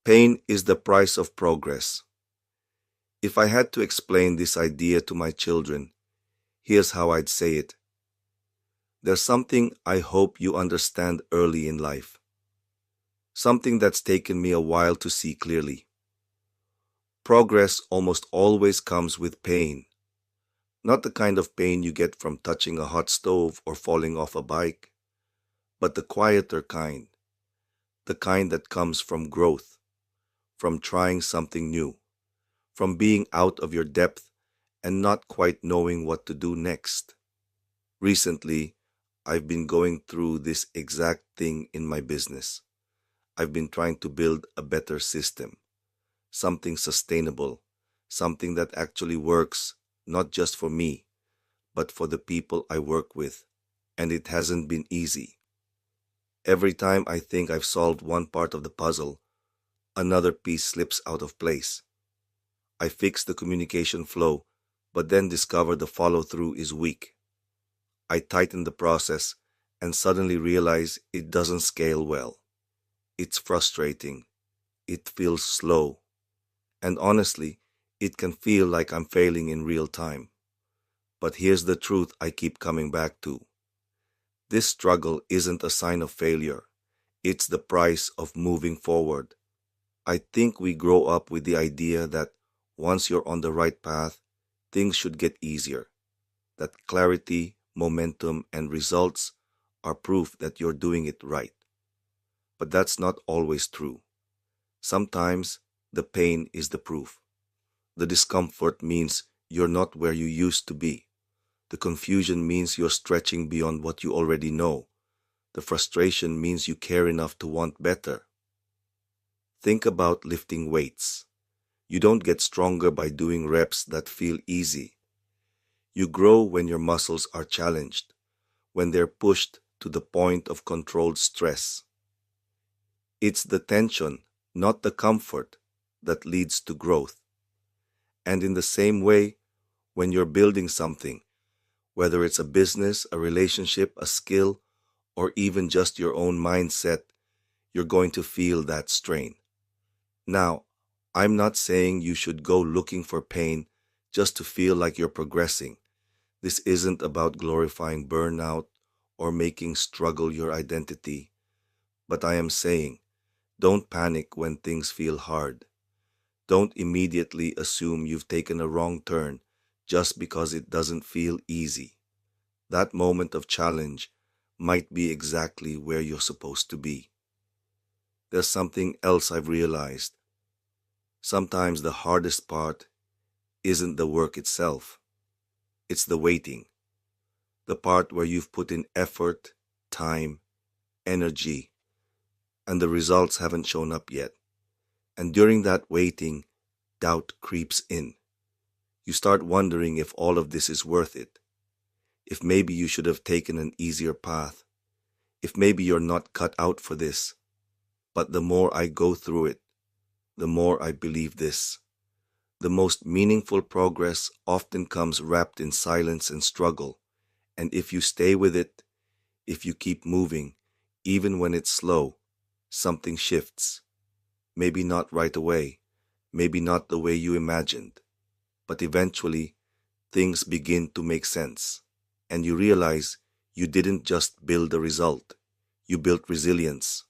Pain is the price of progress. If I had to explain this idea to my children, here's how I'd say it. There's something I hope you understand early in life. Something that's taken me a while to see clearly. Progress almost always comes with pain. Not the kind of pain you get from touching a hot stove or falling off a bike, but the quieter kind. The kind that comes from growth, from trying something new, from being out of your depth and not quite knowing what to do next. Recently, I've been going through this exact thing in my business. I've been trying to build a better system, something sustainable, something that actually works, not just for me, but for the people I work with, and it hasn't been easy. Every time I think I've solved one part of the puzzle, another piece slips out of place. I fix the communication flow, but then discover the follow-through is weak. I tighten the process and suddenly realize it doesn't scale well. It's frustrating. It feels slow. And honestly, it can feel like I'm failing in real time. But here's the truth I keep coming back to. This struggle isn't a sign of failure. It's the price of moving forward. I think we grow up with the idea that once you're on the right path, things should get easier. That clarity, momentum, and results are proof that you're doing it right. But that's not always true. Sometimes the pain is the proof. The discomfort means you're not where you used to be. The confusion means you're stretching beyond what you already know. The frustration means you care enough to want better. Think about lifting weights. You don't get stronger by doing reps that feel easy. You grow when your muscles are challenged, when they're pushed to the point of controlled stress. It's the tension, not the comfort, that leads to growth. And in the same way, when you're building something, whether it's a business, a relationship, a skill, or even just your own mindset, you're going to feel that strain. Now, I'm not saying you should go looking for pain just to feel like you're progressing. This isn't about glorifying burnout or making struggle your identity. But I am saying, don't panic when things feel hard. Don't immediately assume you've taken a wrong turn just because it doesn't feel easy. That moment of challenge might be exactly where you're supposed to be. There's something else I've realized. Sometimes the hardest part isn't the work itself. It's the waiting. The part where you've put in effort, time, energy, and the results haven't shown up yet. And during that waiting, doubt creeps in. You start wondering if all of this is worth it. If maybe you should have taken an easier path. If maybe you're not cut out for this. But the more I go through it, the more I believe this. The most meaningful progress often comes wrapped in silence and struggle. And if you stay with it, if you keep moving, even when it's slow, something shifts. Maybe not right away, maybe not the way you imagined, but eventually things begin to make sense, and you realize you didn't just build a result, you built resilience.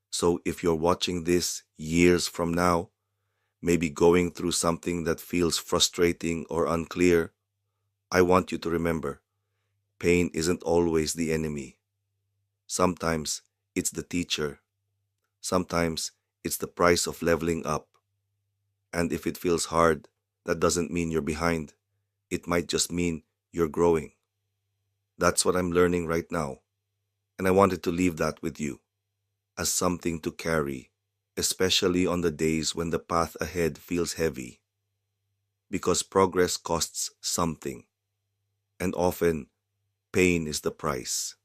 So if you're watching this years from now, maybe going through something that feels frustrating or unclear, I want you to remember, pain isn't always the enemy. Sometimes it's the teacher. Sometimes it's the price of leveling up. And if it feels hard, that doesn't mean you're behind. It might just mean you're growing. That's what I'm learning right now. And I wanted to leave that with you as something to carry, especially on the days when the path ahead feels heavy. Because progress costs something, and often pain is the price.